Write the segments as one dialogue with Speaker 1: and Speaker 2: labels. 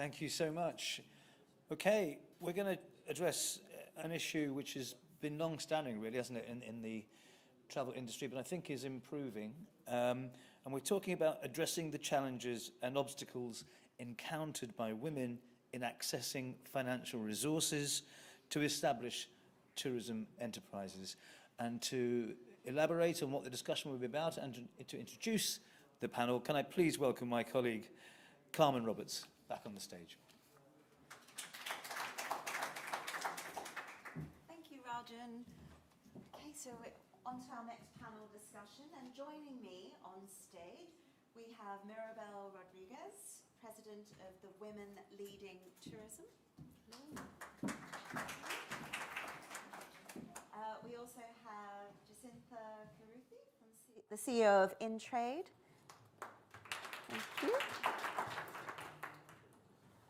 Speaker 1: Thank you so much. Okay, we're going to address an issue which has been long-standing, really, hasn't it, in the travel industry, but I think is improving. And we're talking about addressing the challenges and obstacles encountered by women in accessing financial resources to establish tourism enterprises. And to elaborate on what the discussion will be about and to introduce the panel, can I please welcome my colleague, Carmen Roberts, back on the stage.
Speaker 2: Thank you, Rajan. Okay, so we're on to our next panel discussion, and joining me on stage, we have Maribel Rodriguez, President of the Women Leading Tourism. We also have Jacintha Kiruthi, the CEO of InTRADE. Thank you.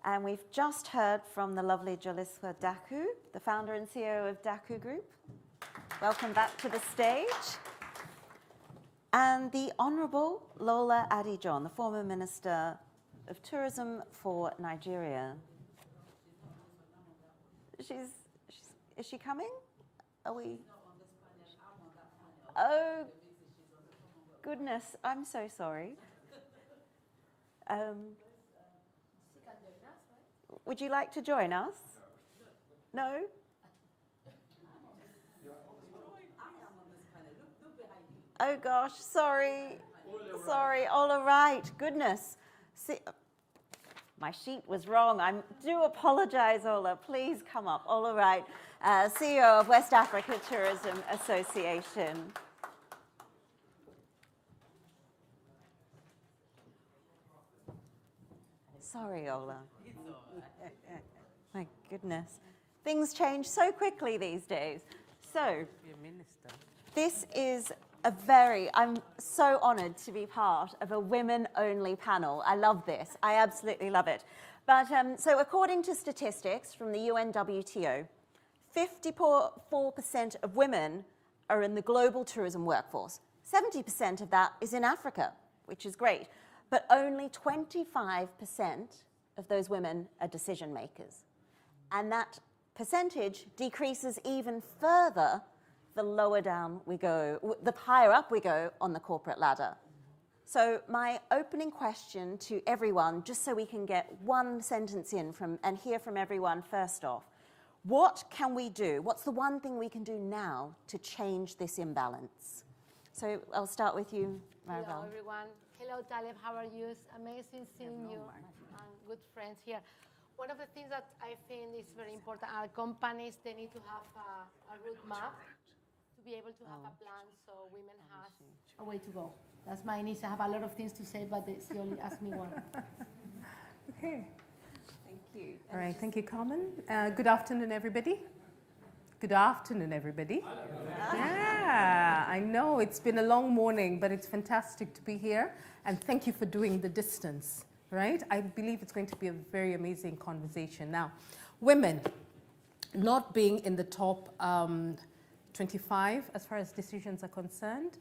Speaker 2: And we've just heard from the lovely Xoliswa Daku, the founder and CEO of Daku Group. Welcome back to the stage. And the Honourable Lola Adijon, the former Minister of Tourism for Nigeria. Is she coming? Are we? Oh, goodness, I'm so sorry. Would you like to join us? No? Oh gosh, sorry. Sorry, all right, goodness. See, my sheet was wrong. I do apologize, Ola. Please come up. All right, CEO of West Africa Tourism Association. Sorry, Ola. My goodness. Things change so quickly these days. So, this is I'm so honored to be part of a women-only panel. I love this. I absolutely love it. But so according to statistics from the UNWTO, 54% of women are in the global tourism workforce. 70% of that is in Africa, which is great. But only 25% of those women are decision makers. And that percentage decreases even further the lower down we go, the higher up we go on the corporate ladder. So my opening question to everyone, just so we can get one sentence in and hear from everyone first off, what can we do? What's the one thing we can do now to change this imbalance? So I'll start with you, Maribel.
Speaker 3: Hello, everyone. Hello, Taleb. How are you? It's amazing seeing you and good friends here. One of the things that I think is very important are companies, they need to have a roadmap to be able to have a plan so women have a way to go. That's my niece. I have a lot of things to say, but she only asked me one.
Speaker 4: Okay.
Speaker 2: Thank you.
Speaker 4: All right. Thank you, Carmen. Good afternoon, everybody. Good afternoon, everybody. Yeah, I know it's been a long morning, but it's fantastic to be here. And thank you for doing the distance, right? I believe it's going to be a very amazing conversation. Now, women not being in the top 25 as far as decisions are concerned,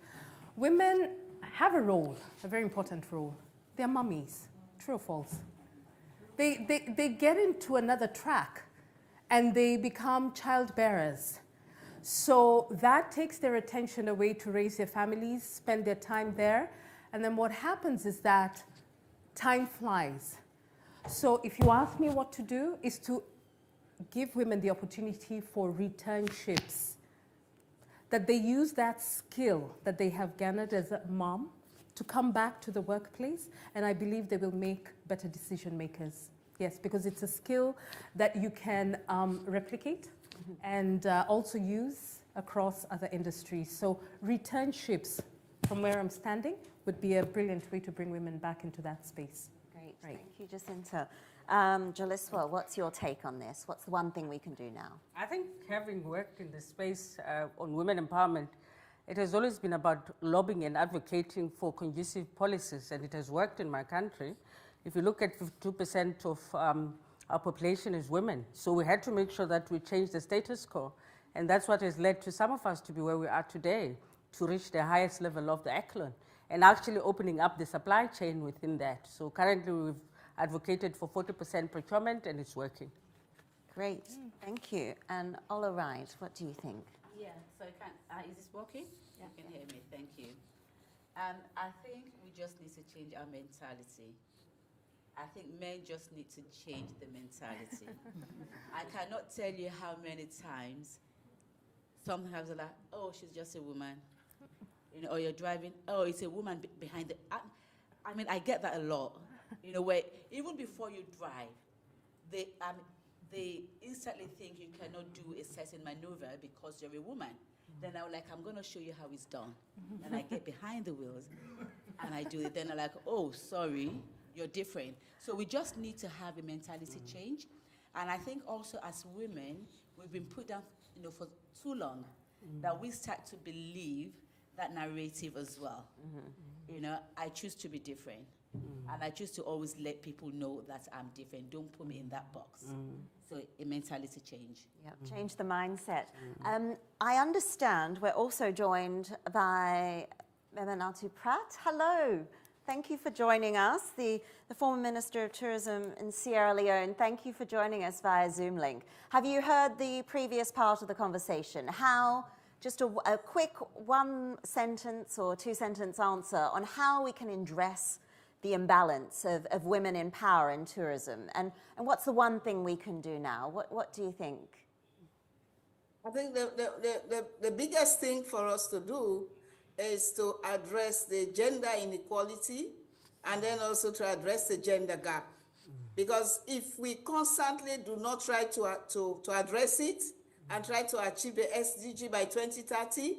Speaker 4: women have a role, a very important role. They're mummies, true or false? They get into another track and they become child bearers. So that takes their attention away to raise their families, spend their time there. And then what happens is that time flies. So if you ask me what to do, is to give women the opportunity for returnships, that they use that skill that they have garnered as a mom to come back to the workplace, and I believe they will make better decision makers. Yes, because it's a skill that you can replicate and also use across other industries. So returnships, from where I'm standing, would be a brilliant way to bring women back into that space.
Speaker 2: Great, right. Thank you, Jacintha. Xoliswa, what's your take on this? What's the one thing we can do now?
Speaker 5: I think having worked in the space on women empowerment, it has always been about lobbying and advocating for conducive policies, and it has worked in my country. If you look at 52% of our population is women, so we had to make sure that we change the status quo, and that's what has led to some of us to be where we are today, to reach the highest level of the echelon, and actually opening up the supply chain within that. So currently we've advocated for 40% procurement, and it's working.
Speaker 2: Great, thank you. And Ola Wright, what do you think?
Speaker 6: Yeah, so is this working? Yeah. You can hear me, thank you. And I think we just need to change our mentality. I think men just need to change the mentality. I cannot tell you how many times sometimes they're like, oh, she's just a woman. You know, or you're driving, oh, it's a woman behind the... I mean, I get that a lot. You know, where even before you drive, they instantly think you cannot do a certain maneuver because you're a woman. Then I'm like, I'm going to show you how it's done. And I get behind the wheels and I do it. Then I'm like, oh, sorry, you're different. So we just need to have a mentality change. And I think also as women, we've been put down, you know, for too long that we start to believe that narrative as well. You know, I choose to be different. And I choose to always let people know that I'm different. Don't put me in that box. So a mentality change.
Speaker 2: Yep, change the mindset. I understand we're also joined by Memunatu Pratt. Hello. Thank you for joining us. The former Minister of Tourism in Sierra Leone, thank you for joining us via Zoom link. Have you heard the previous part of the conversation? How, just a quick one-sentence or two-sentence answer on how we can address the imbalance of women in power in tourism, and what's the one thing we can do now? What do you think?
Speaker 7: I think the biggest thing for us to do is to address the gender inequality and then also to address the gender gap. Because if we constantly do not try to address it and try to achieve the SDG by 2030,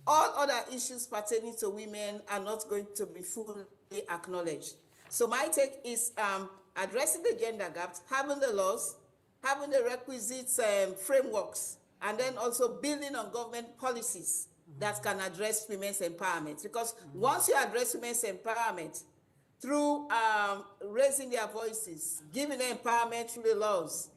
Speaker 7: all other issues pertaining to women are not going to be fully acknowledged. So my take is addressing the gender gaps, having the laws, having the requisite frameworks, and then also building on government policies that can address women's empowerment. Because once you address women's empowerment through raising their voices, giving them empowerment through the laws,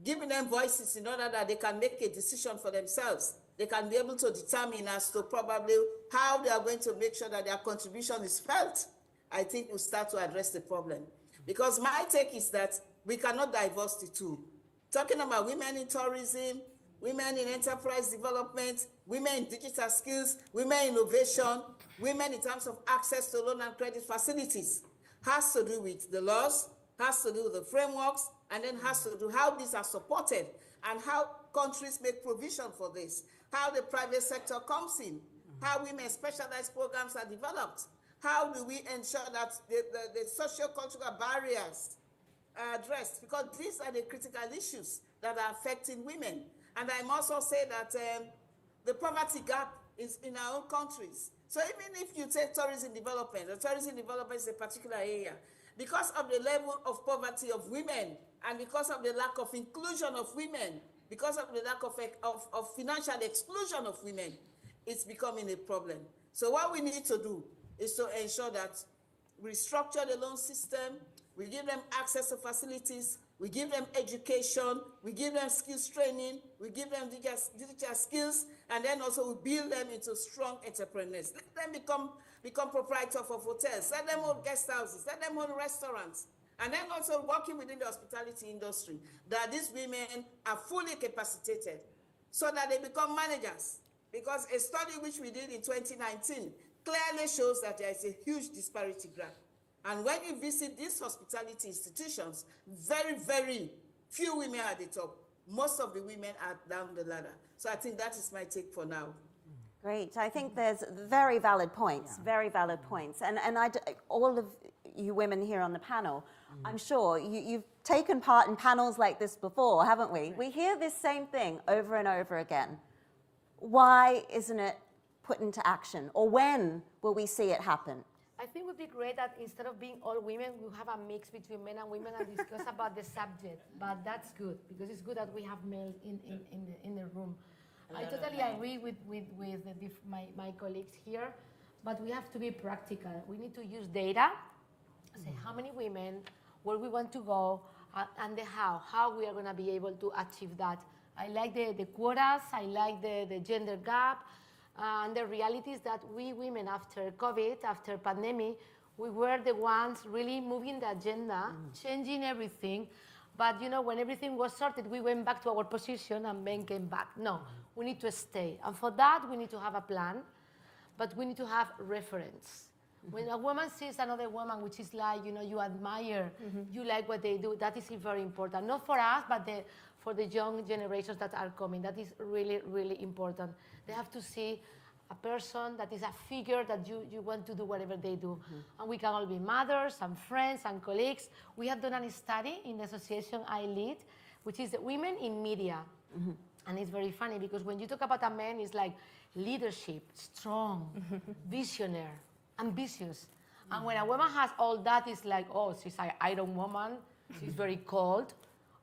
Speaker 7: giving them voices in order that they can make a decision for themselves, they can be able to determine as to probably how they are going to make sure that their contribution is felt, I think we'll start to address the problem. Because my take is that we cannot divorce the two. Talking about women in tourism, women in enterprise development, women in digital skills, women in innovation, women in terms of access to loan and credit facilities, has to do with the laws, has to do with the frameworks, and then has to do how these are supported and how countries make provision for this, how the private sector comes in, how women's specialized programs are developed, how do we ensure that the socio-cultural barriers are addressed, because these are the critical issues that are affecting women. And I must also say that the poverty gap is in our own countries. So even if you take tourism development, the tourism development is a particular area, because of the level of poverty of women and because of the lack of inclusion of women, because of the lack of financial exclusion of women, it's becoming a problem. So what we need to do is to ensure that we structure the loan system, we give them access to facilities, we give them education, we give them skills training, we give them digital skills, and then also we build them into strong entrepreneurs. Let them become proprietors of hotels, let them own guest houses, let them own restaurants, and then also working within the hospitality industry, that these women are fully capacitated so that they become managers. Because a study which we did in 2019 clearly shows that there is a huge disparity gap. And when you visit these hospitality institutions, very, very few women are at the top. Most of the women are down the ladder. So I think that is my take for now.
Speaker 2: Great. I think there's very valid points, very valid points. And all of you women here on the panel, I'm sure you've taken part in panels like this before, haven't we? We hear this same thing over and over again. Why isn't it put into action? Or when will we see it happen?
Speaker 3: I think it would be great that instead of being all women, we have a mix between men and women and discuss about the subject. But that's good, because it's good that we have males in the room. I totally agree with my colleagues here, but we have to be practical. We need to use data, say how many women, where we want to go, and the how we are going to be able to achieve that. I like the quotas, I like the gender gap, and the reality is that we women, after COVID, after pandemic, We were the ones really moving the agenda, changing everything. But, you know, when everything was sorted, we went back to our position and men came back. No, we need to stay. And for that, we need to have a plan, but we need to have reference. When a woman sees another woman, which is like, you know, you admire, you like what they do, that is very important. Not for us, but for the young generations that are coming. That is really, really important. They have to see a person that is a figure that you want to do whatever they do. And we can all be mothers and friends and colleagues. We have done a study in the association I lead, which is Women in Media. And it's very funny because when you talk about a man, it's like leadership, strong, visionary, ambitious. And when a woman has all that, it's like, oh, she's an iron woman, she's very cold.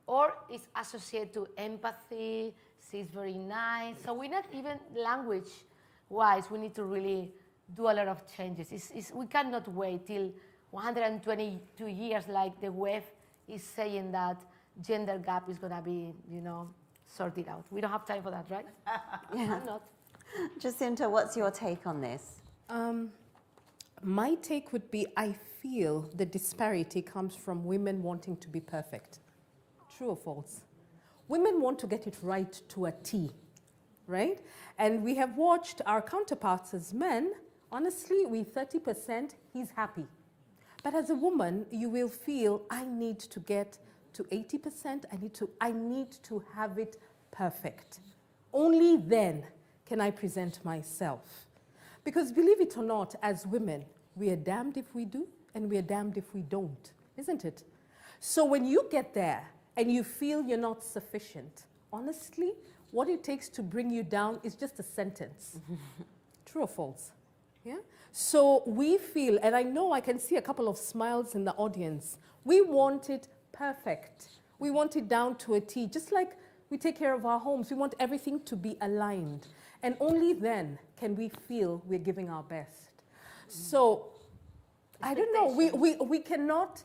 Speaker 3: Or it's associated to empathy, she's very nice. So we're not even language-wise, we need to really do a lot of changes. We cannot wait till 122 years like the web is saying that gender gap is gonna be, you know, sorted out. We don't have time for that, right?
Speaker 2: Yeah.
Speaker 3: I'm not.
Speaker 2: Jacinta, what's your take on this?
Speaker 4: My take would be, I feel the disparity comes from women wanting to be perfect. True or false? Women want to get it right to a T, right? And we have watched our counterparts as men, honestly, with 30%, he's happy. But as a woman, you will feel, I need to get to 80%, I need to have it perfect. Only then can I present myself. Because believe it or not, as women, we are damned if we do, and we are damned if we don't, isn't it? So when you get there and you feel you're not sufficient, honestly, what it takes to bring you down is just a sentence. True or false? Yeah? So we feel, and I know I can see a couple of smiles in the audience, we want it perfect. We want it down to a T, just like we take care of our homes. We want everything to be aligned. And only then can we feel we're giving our best. So, I don't know, we cannot,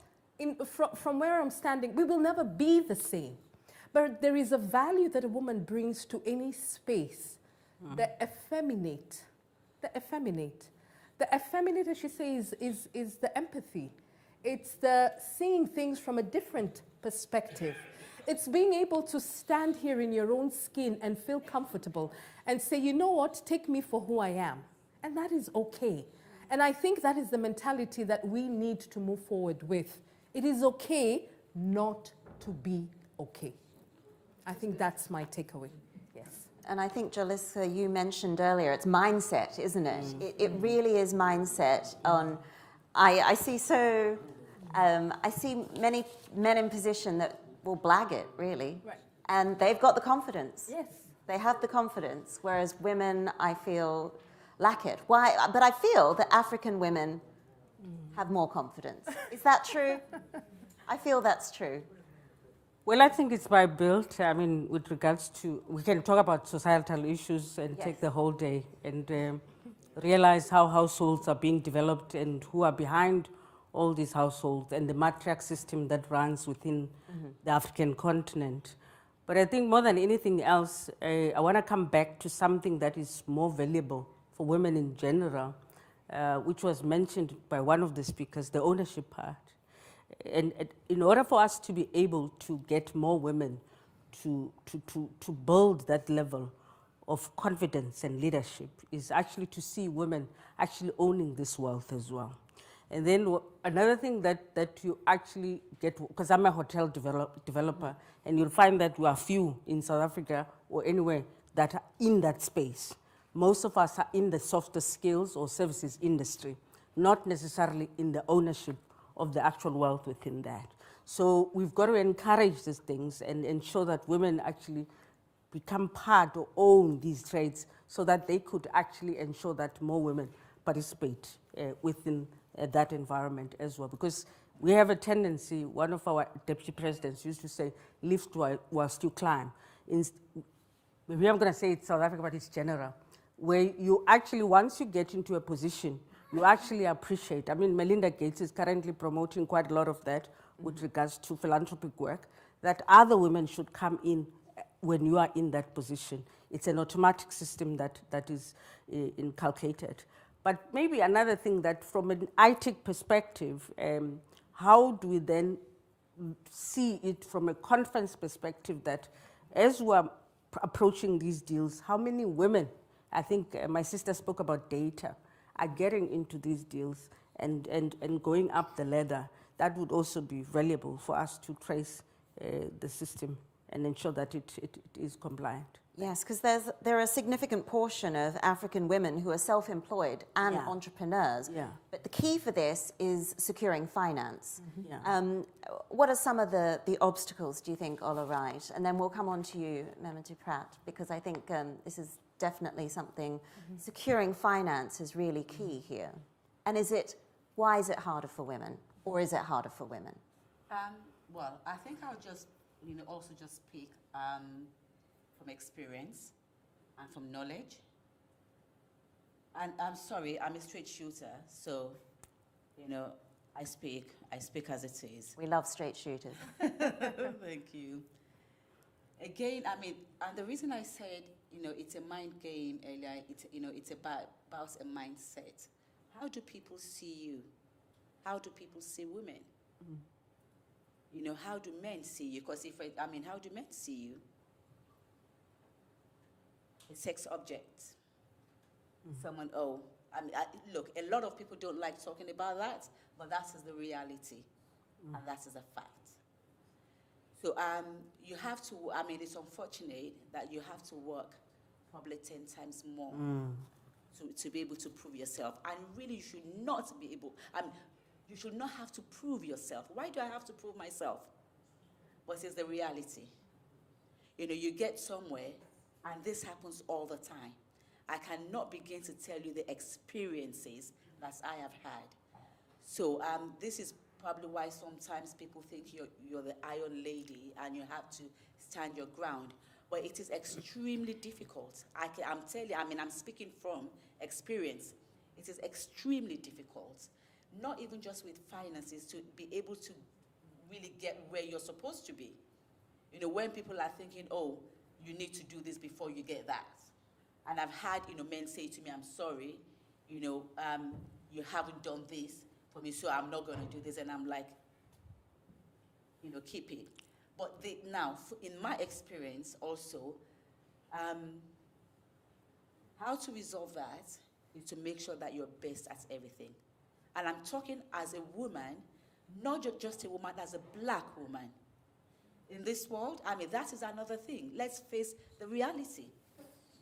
Speaker 4: from where I'm standing, we will never be the same. But there is a value that a woman brings to any space, the effeminate. The effeminate, as she says, is the empathy. It's the seeing things from a different perspective. It's being able to stand here in your own skin and feel comfortable and say, you know what, take me for who I am. And that is okay. And I think that is the mentality that we need to move forward with. It is okay not to be okay. I think that's my takeaway, yes.
Speaker 2: And I think, Xoliswa, you mentioned earlier, it's mindset, isn't it? It really is mindset on, I see many men in position that will blag it, really.
Speaker 4: Right.
Speaker 2: And they've got the confidence.
Speaker 4: Yes.
Speaker 2: They have the confidence, whereas women, I feel, lack it. Why? But I feel that African women have more confidence. Is that true? I feel that's true.
Speaker 5: Well, I think it's by built. I mean, with regards to, we can talk about societal issues and take the whole day and realize how households are being developed and who are behind all these households and the matriarch system that runs within the African continent. But I think more than anything else, I want to come back to something that is more valuable for women in general, which was mentioned by one of the speakers, the ownership part. And in order for us to be able to get more women to build that level of confidence and leadership is actually to see women actually owning this wealth as well. And then another thing that you actually get, because I'm a hotel developer, and you'll find that we are few in South Africa or anywhere that are in that space. Most of us are in the softer skills or services industry, not necessarily in the ownership of the actual wealth within that. So we've got to encourage these things and ensure that women actually become part or own these trades so that they could actually ensure that more women participate within that environment as well. Because we have a tendency, one of our deputy presidents used to say, lift whilst you climb. Maybe I'm going to say it's South Africa, but it's general, where you actually, once you get into a position, you actually appreciate. I mean, Melinda Gates is currently promoting quite a lot of that with regards to philanthropic work, that other women should come in when you are in that position. It's an automatic system that is inculcated. But maybe another thing that from an ITIC perspective, how do we then see it from a conference perspective that as we're approaching these deals, how many women, I think my sister spoke about data, are getting into these deals and going up the ladder? That would also be valuable for us to trace the system and ensure that it is compliant.
Speaker 2: Yes, because there are a significant portion of African women who are self-employed and entrepreneurs.
Speaker 5: Yeah.
Speaker 2: But the key for this is securing finance.
Speaker 5: Yeah.
Speaker 2: What are some of the obstacles, do you think, Ola Wright? And then we'll come on to you, Memunatu Pratt, because I think this is definitely something, securing finance is really key here. And why is it harder for women? Or is it harder for women?
Speaker 6: Well, I think I'll just, also just speak from experience and from knowledge. And I'm sorry, I'm a straight shooter, so, I speak as it is.
Speaker 2: We love straight shooters.
Speaker 6: Thank you. Again, and the reason I said, it's a mind game earlier, it's about a mindset. How do people see you? How do people see women? How do men see you? Because how do men see you? A sex object. Someone, look, a lot of people don't like talking about that, but that is the reality, and that is a fact. So you have to, it's unfortunate that you have to work probably 10 times more to be able to prove yourself. And really, you should not be able, you should not have to prove yourself. Why do I have to prove myself? But it's the reality. You get somewhere, and this happens all the time. I cannot begin to tell you the experiences that I have had. So this is probably why sometimes people think you're the Iron Lady and you have to stand your ground. But it is extremely difficult. I'm telling you, I'm speaking from experience. It is extremely difficult. Not even just with finances, to be able to really get where you're supposed to be. When people are thinking, oh, you need to do this before you get that. And I've had, men say to me, I'm sorry, you haven't done this for me, so I'm not going to do this. And I'm like, keep it. But now, in my experience also, how to resolve that is to make sure that you're best at everything. And I'm talking as a woman, not just a woman, as a black woman. In this world, that is another thing. Let's face the reality.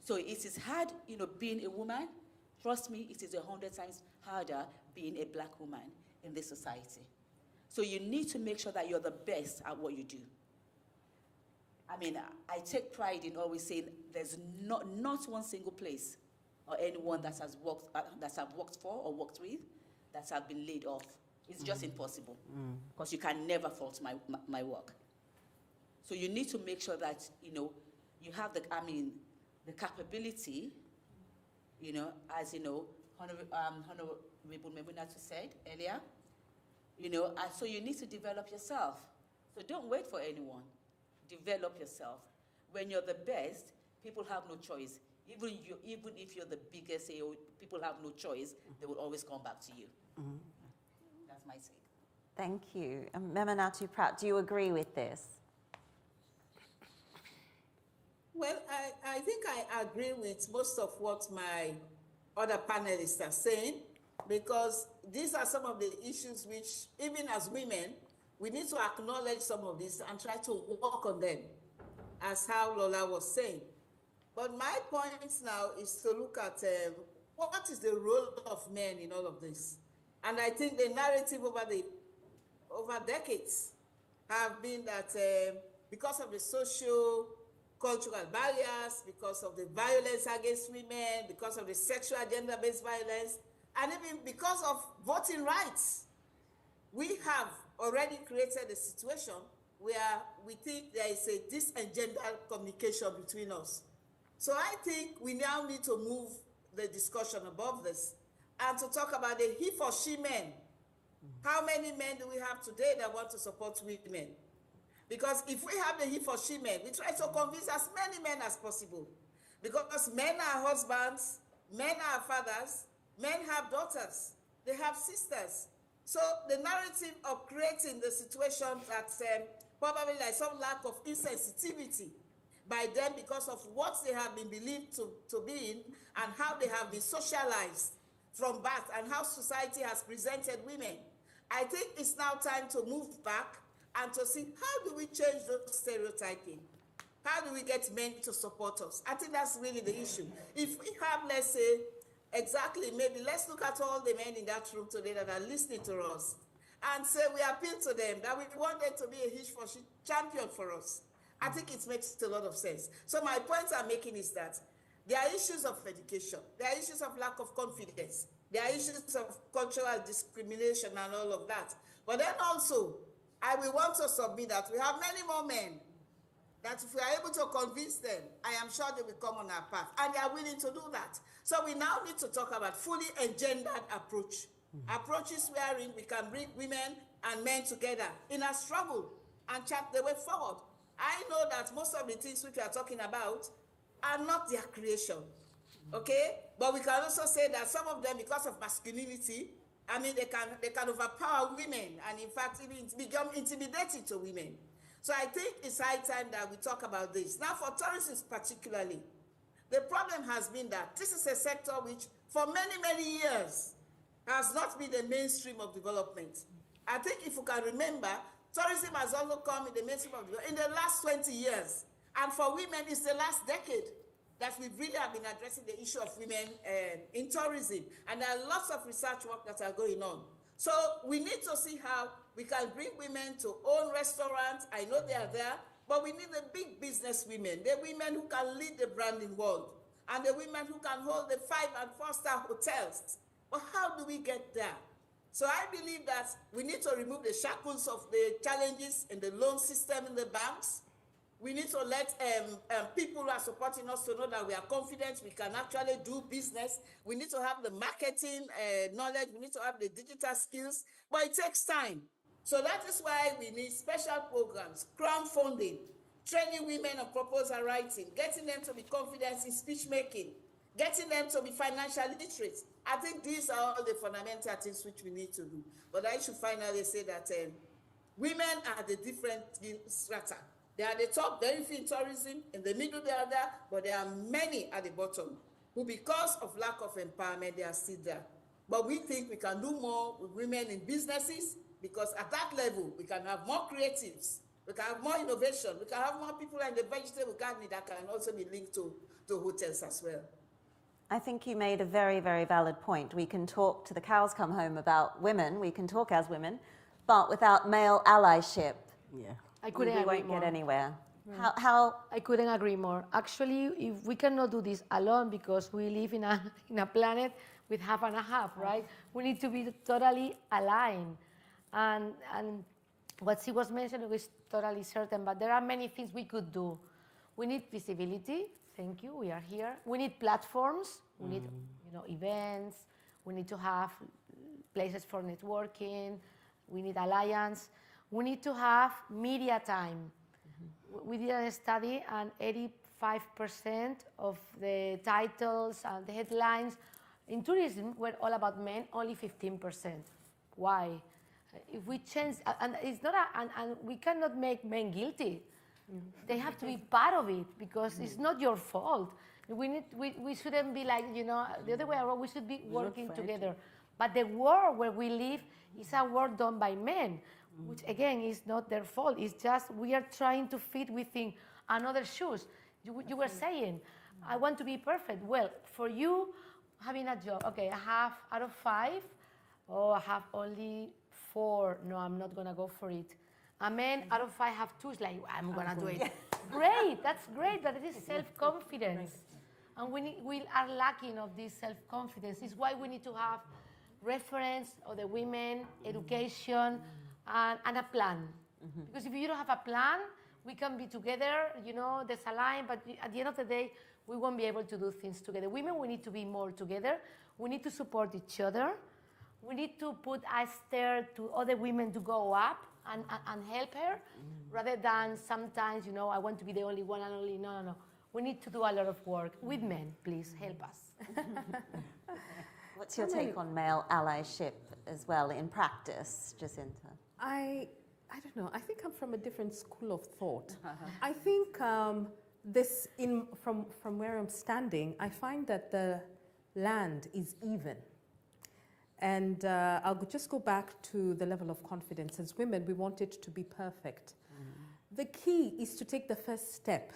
Speaker 6: So it is hard, being a woman. Trust me, it is 100 times harder being a black woman in this society. So you need to make sure that you're the best at what you do. I take pride in always saying there's not one single place or anyone that I've worked for or worked with that have been laid off. It's just impossible, because you can never fault my work. So you need to make sure that, you have the capability, as Honorable Memunatu said earlier, so you need to develop yourself. So don't wait for anyone. Develop yourself. When you're the best, people have no choice. Even if you're the biggest CEO, people have no choice. They will always come back to you. That's my take.
Speaker 2: Thank you. Memunatu Pratt, do you agree with this?
Speaker 7: Well, I think I agree with most of what my other panelists are saying, because these are some of the issues which, even as women, we need to acknowledge some of this and try to work on them, as how Lola was saying. But my point now is to look at what is the role of men in all of this. And I think the narrative over decades have been that because of the socio-cultural barriers, because of the violence against women, because of the sexual gender-based violence, and even because of voting rights, we have already created a situation where we think there is a disengendered communication between us. So I think we now need to move the discussion above this and to talk about the he for she men. How many men do we have today that want to support women? Because if we have the he for she men, we try to convince as many men as possible. Because men are husbands, men are fathers, Men have daughters, they have sisters. So the narrative of creating the situation that probably like some lack of insensitivity by them because of what they have been believed to be in and how they have been socialized from birth and how society has presented women. I think it's now time to move back and to see how do we change those stereotyping? How do we get men to support us? I think that's really the issue. If we have, let's say, exactly, maybe let's look at all the men in that room today that are listening to us and say we appeal to them, that we want them to be a huge champion for us. I think it makes a lot of sense. So my point I'm making is that there are issues of education, there are issues of lack of confidence, there are issues of cultural discrimination and all of that. But then also, I will want to submit that we have many more men that if we are able to convince them, I am sure they will come on our path, and they are willing to do that. So we now need to talk about fully engendered approach. Approaches wherein we can bring women and men together in a struggle and chart the way forward. I know that most of the things which we are talking about are not their creation, okay? But we can also say that some of them, because of masculinity, I mean, they can overpower women and in fact even become intimidating to women. So I think it's high time that we talk about this. Now for tourism particularly, the problem has been that this is a sector which for many, many years has not been the mainstream of development. I think if you can remember, tourism has also come in the mainstream of development in the last 20 years. And for women, it's the last decade that we really have been addressing the issue of women in tourism. And there are lots of research work that are going on. So we need to see how we can bring women to own restaurants. I know they are there, but we need the big business women, the women who can lead the branding world, and the women who can hold the 5- and 4-star hotels. But how do we get there? So I believe that we need to remove the shackles of the challenges in the loan system in the banks. We need to let people who are supporting us to know that we are confident we can actually do business. We need to have the marketing knowledge. We need to have the digital skills, but it takes time. So that is why we need special programs, crowdfunding, training women on proposal writing, getting them to be confident in speech making, getting them to be financially literate. I think these are all the fundamental things which we need to do. But I should finally say that women are the different strata. They are the top, very few in tourism, in the middle they are there, but there are many at the bottom who, because of lack of empowerment, they are still there. But we think we can do more with women in businesses, because at that level, we can have more creatives, we can have more innovation, we can have more people in the vegetable gardening that can also be linked to hotels as well.
Speaker 2: I think you made a very, very valid point. We can talk to the cows come home about women, we can talk as women, but without male allyship, we won't get anywhere. How?
Speaker 3: I couldn't agree more. Actually, if we cannot do this alone because we live in a planet with half and a half, right? We need to be totally aligned. And what she was mentioning was totally certain, but there are many things we could do. We need visibility. Thank you, we are here. We need platforms. We need events. We need to have places for networking. We need alliance. We need to have media time. We did a study and 85% of the titles and the headlines in tourism were all about men, only 15%. Why? If we change, and it's not, and we cannot make men guilty. They have to be part of it because it's not your fault. We shouldn't be like, the other way around, we should be working together. But the world where we live is a world done by men, which again is not their fault. It's just we are trying to fit within another shoes. You were saying, I want to be perfect. Well, for you, having a job, okay, I have out of 5, I have only 4. No, I'm not gonna go for it. A man out of 5 have 2. It's like, I'm gonna do it. Great, that's great, but it is self-confidence. And we are lacking of this self-confidence. It's why we need to have reference of the women, education, and a plan. Because if you don't have a plan, we can be together, there's a line, but at the end of the day, we won't be able to do things together. Women, we need to be more together. We need to support each other. We need to put a stair to other women to go up and help her, rather than sometimes, I want to be the only one and only, no. We need to do a lot of work with men, please help us.
Speaker 2: What's your take on male allyship as well in practice, Jacintha?
Speaker 4: I don't know. I think I'm from a different school of thought. I think from where I'm standing, I find that the land is even. And I'll just go back to the level of confidence. As women, we want it to be perfect. The key is to take the first step.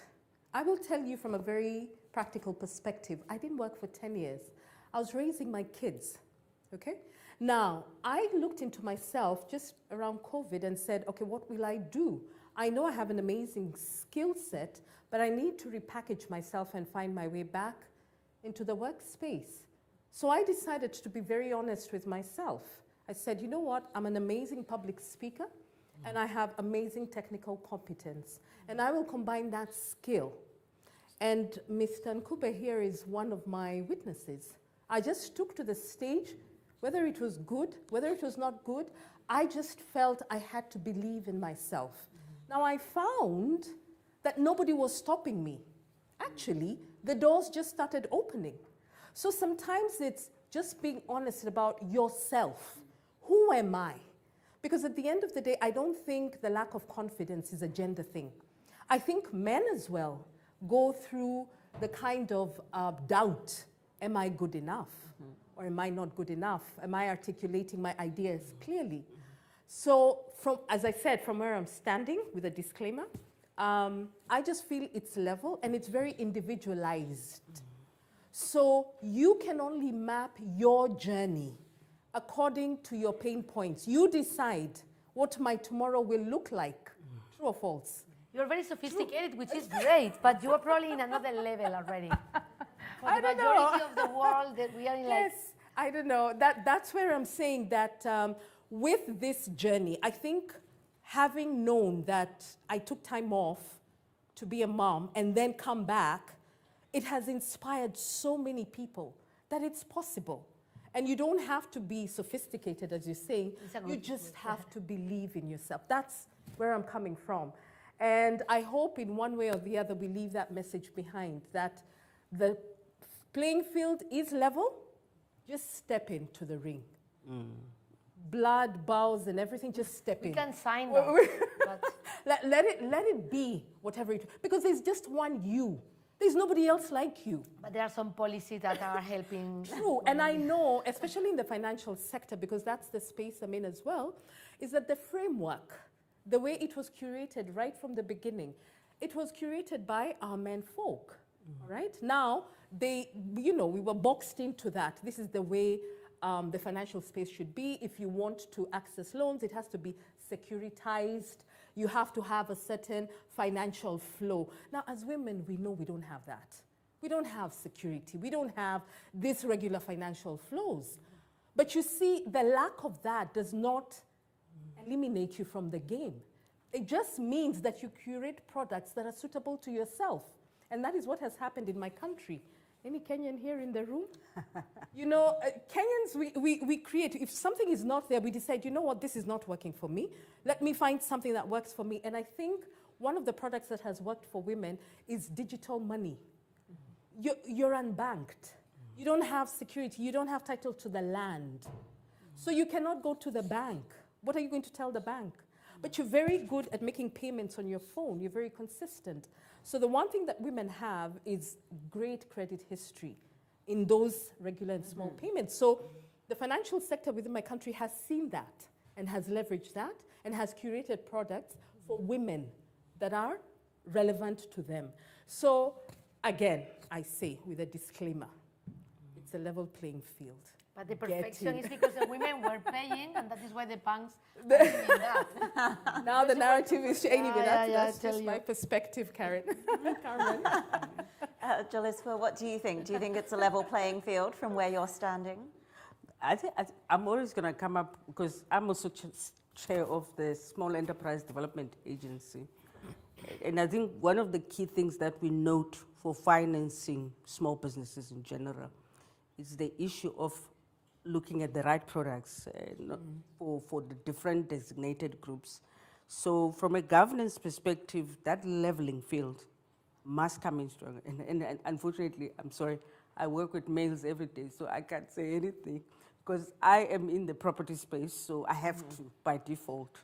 Speaker 4: I will tell you from a very practical perspective, I didn't work for 10 years. I was raising my kids, okay? Now, I looked into myself just around COVID and said, okay, what will I do? I know I have an amazing skill set, but I need to repackage myself and find my way back into the workspace. So I decided to be very honest with myself. I said, you know what? I'm an amazing public speaker, and I have amazing technical competence, and I will combine that skill. And Mr. Nkube here is one of my witnesses. I just took to the stage, whether it was good, whether it was not good, I just felt I had to believe in myself. Now I found that nobody was stopping me. Actually, the doors just started opening. So sometimes it's just being honest about yourself. Who am I? Because at the end of the day, I don't think the lack of confidence is a gender thing. I think men as well go through the kind of doubt. Am I good enough? Or am I not good enough? Am I articulating my ideas clearly? So as I said, from where I'm standing with a disclaimer, I just feel it's level and it's very individualized. So you can only map your journey according to your pain points. You decide what my tomorrow will look like. True or false?
Speaker 3: You're very sophisticated, which is great, but you are probably in another level already. For the majority of the world, that we are in like...
Speaker 4: Yes, I don't know. That's where I'm saying that with this journey, I think having known that I took time off to be a mom and then come back, it has inspired so many people that it's possible. And you don't have to be sophisticated, as you're saying. You just have to believe in yourself. That's where I'm coming from. And I hope in one way or the other we leave that message behind, that the playing field is level. Just step into the ring. Blood, bowels, and everything, just step in.
Speaker 3: We can sign them.
Speaker 4: let it be whatever it is. Because there's just one you. There's nobody else like you.
Speaker 3: But there are some policies that are helping.
Speaker 4: True, and I know, especially in the financial sector, because that's the space I'm in as well, is that the framework, the way it was curated right from the beginning, it was curated by our men folk, all right? Now, we were boxed into that. This is the way the financial space should be. If you want to access loans, it has to be securitized. You have to have a certain financial flow. Now, as women, we know we don't have that. We don't have security. We don't have these regular financial flows. But you see, the lack of that does not eliminate you from the game. It just means that you curate products that are suitable to yourself. And that is what has happened in my country. Any Kenyan here in the room? You know, Kenyans, we create. If something is not there, we decide, you know what, this is not working for me. Let me find something that works for me. And I think one of the products that has worked for women is digital money. You're unbanked. You don't have security. You don't have title to the land. So you cannot go to the bank. What are you going to tell the bank? But you're very good at making payments on your phone. You're very consistent. So the one thing that women have is great credit history in those regular and small payments. So the financial sector within my country has seen that and has leveraged that and has curated products for women that are relevant to them. So again, I say with a disclaimer, it's a level playing field.
Speaker 3: But the perfection is because the women were paying, and that is why the banks are doing that.
Speaker 4: Now the narrative is changing, but that's
Speaker 3: tell
Speaker 4: just my perspective, Karen. Carmen.
Speaker 2: Xoliswa, what do you think? Do you think it's a level playing field from where you're standing?
Speaker 5: I'm always going to come up, because I'm also chair of the Small Enterprise Development Agency. And I think one of the key things that we note for financing small businesses in general is the issue of looking at the right products for the different designated groups. So from a governance perspective, that leveling field must come in strong. And unfortunately, I'm sorry, I work with males every day, so I can't say anything because I am in the property space, so I have to by default.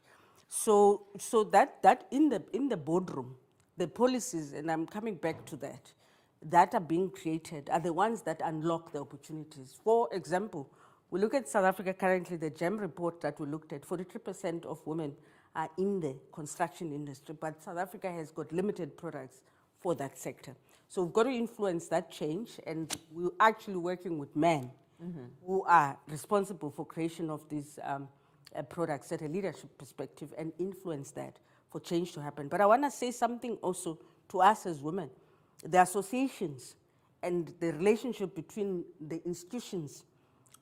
Speaker 5: So that in the boardroom, the policies, and I'm coming back to that are being created are the ones that unlock the opportunities. For example, we look at South Africa currently, the GEM report that we looked at, 43% of women are in the construction industry, but South Africa has got limited products for that sector. So we've got to influence that change, and we're actually working with men who are responsible for creation of these products at a leadership perspective and influence that for change to happen. But I want to say something also to us as women. The associations and the relationship between the institutions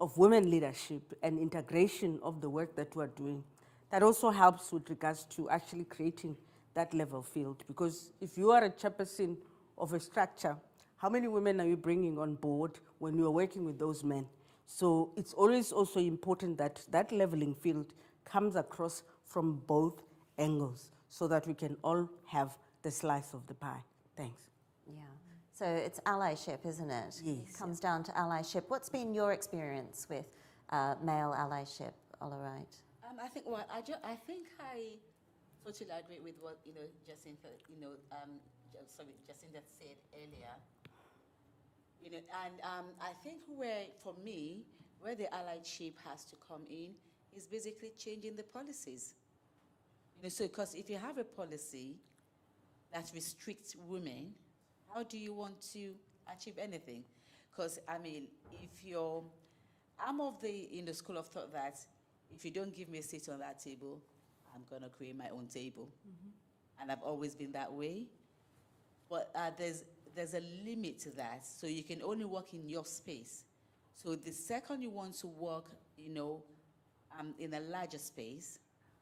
Speaker 5: of women leadership and integration of the work that we're doing, that also helps with regards to actually creating that level field. Because if you are a chairperson of a structure, how many women are you bringing on board when you are working with those men? So it's always also important that that leveling field comes across from both angles so that we can all have the slice of the pie. Thanks.
Speaker 2: Yeah. So it's allyship, isn't it?
Speaker 5: Yes.
Speaker 2: It comes down to allyship. What's been your experience with male allyship, Wright?
Speaker 6: I think, well, I think I totally agree with what, Jacintha, Jacintha said earlier. I think for me, where the allyship has to come in is basically changing the policies. So because if you have a policy that restricts women, how do you want to achieve anything? Because, I'm of the school of thought that if you don't give me a seat on that table, I'm going to create my own table. And I've always been that way. But there's a limit to that. So you can only work in your space. So the second you want to work, in a larger space,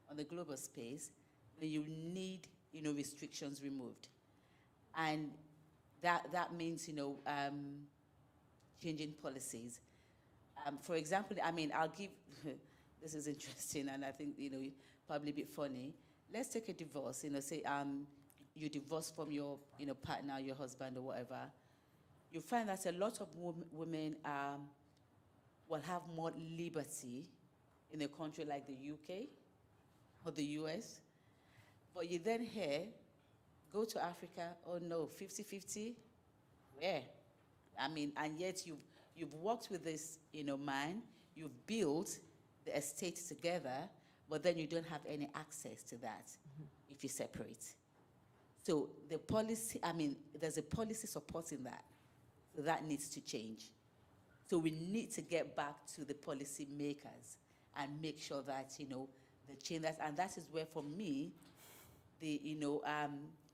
Speaker 6: on the global space, then you need, restrictions removed. And that means, changing policies. For example, I'll give, this is interesting, and I think, probably a bit funny. Let's take a divorce, say you divorce from your, partner, your husband or whatever. You find that a lot of women will have more liberty in a country like the UK or the US. But you then hear, go to Africa, oh no, 50-50, where? And yet you've worked with this, man, you've built the estate together, but then you don't have any access to that if you separate. So the policy, there's a policy supporting that. So that needs to change. So we need to get back to the policy makers and make sure that, the change that, and that is where, for me, the,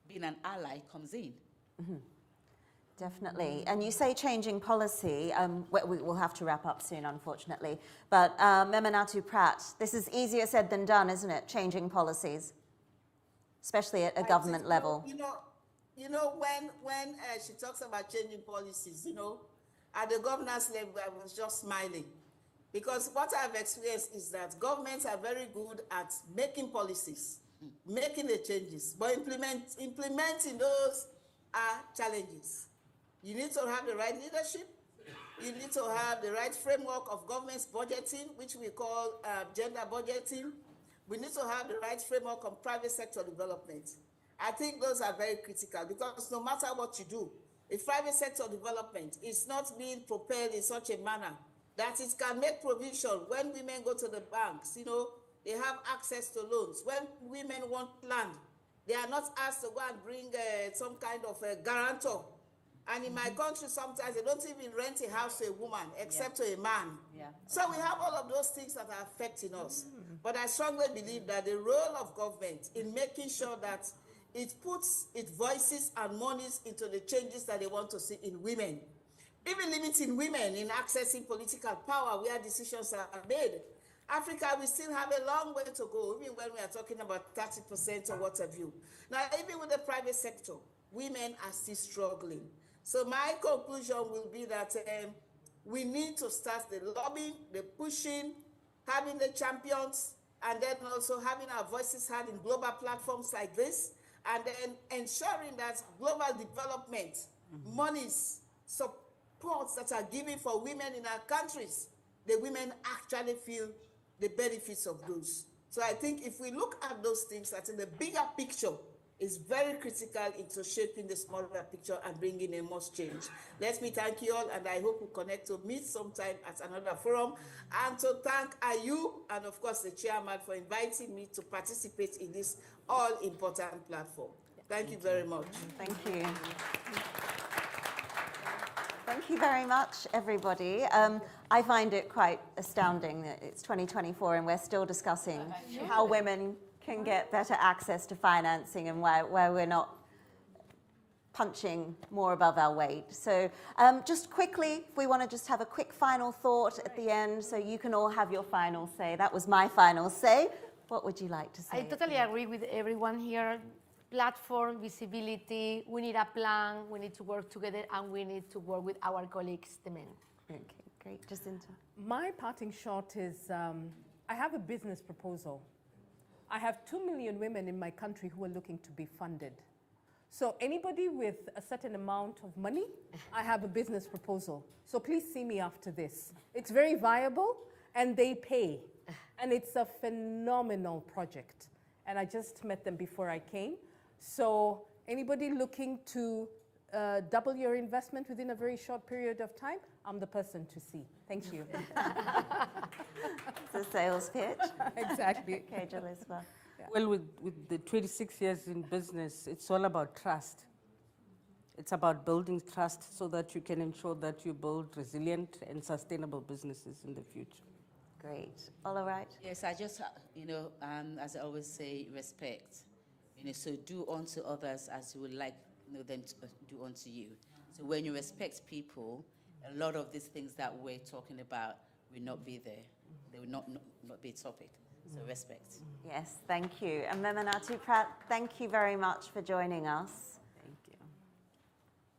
Speaker 6: being an ally comes in.
Speaker 2: Definitely. And you say changing policy. We'll have to wrap up soon, unfortunately. But Memunatu, Pratt, this is easier said than done, isn't it? Changing policies, especially at a government level.
Speaker 7: When she talks about changing policies, at the governance level, I was just smiling. Because what I've experienced is that governments are very good at making policies, making the changes, but implementing those are challenges. You need to have the right leadership. You need to have the right framework of government's budgeting, which we call gender budgeting. We need to have the right framework of private sector development. I think those are very critical because no matter what you do, if private sector development is not being propelled in such a manner that it can make provision when women go to the banks, they have access to loans. When women want land, they are not asked to go and bring some kind of a guarantor. And in my country, sometimes they don't even rent a house to a woman, except to a man.
Speaker 6: Yeah.
Speaker 7: So we have all of those things that are affecting us. But I strongly believe that the role of government in making sure that it puts its voices and monies into the changes that they want to see in women. Even limiting women in accessing political power where decisions are made. Africa, we still have a long way to go, even when we are talking about 30% or what have you. Now, even with the private sector, women are still struggling. So my conclusion will be that we need to start the lobbying, the pushing, having the champions, and then also having our voices heard in global platforms like this, and then ensuring that global development monies supports that are given for women in our countries, the women actually feel the benefits of those. So I think if we look at those things, I think the bigger picture is very critical into shaping the smaller picture and bringing a much change. Let me thank you all, and I hope we connect to meet sometime at another forum. And to thank Ayu and of course the chairman for inviting me to participate in this all-important platform. Thank you very much.
Speaker 2: Thank you. Thank you very much, everybody. I find it quite astounding that it's 2024 and we're still discussing how women can get better access to financing and where we're not punching more above our weight. So just quickly, if we want to just have a quick final thought at the end so you can all have your final say. That was my final say. What would you like to say?
Speaker 3: I totally agree with everyone here. Platform, visibility, we need a plan, we need to work together, and we need to work with our colleagues, the men.
Speaker 2: Okay, great. Jacintha.
Speaker 4: My parting shot is I have a business proposal. I have 2 million women in my country who are looking to be funded. So anybody with a certain amount of money, I have a business proposal. So please see me after this. It's very viable and they pay. And it's a phenomenal project. And I just met them before I came. So anybody looking to double your investment within a very short period of time, I'm the person to see. Thank you.
Speaker 2: It's a sales pitch.
Speaker 5: Exactly.
Speaker 2: Okay, Xoliswa.
Speaker 5: Well, with the 26 years in business, it's all about trust. It's about building trust so that you can ensure that you build resilient and sustainable businesses in the future.
Speaker 2: Great. All right.
Speaker 6: Yes, I just, as I always say, respect. So do unto others as you would like them to do unto you. So when you respect people, a lot of these things that we're talking about will not be there. They will not be a topic. So respect.
Speaker 2: Yes, thank you. And Memunatu, Pratt, thank you very much for joining us.
Speaker 5: Thank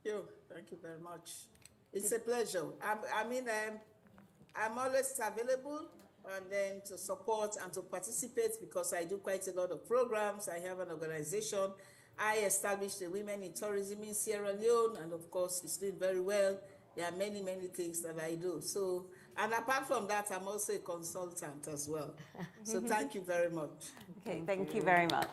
Speaker 5: you.
Speaker 7: Thank you very much. It's a pleasure. I'm always available and then to support and to participate because I do quite a lot of programs. I have an organization. I established the Women in Tourism in Sierra Leone, and of course, it's doing very well. There are many, many things that I do. So, and apart from that, I'm also a consultant as well. So thank you very much.
Speaker 2: Okay, thank you very much.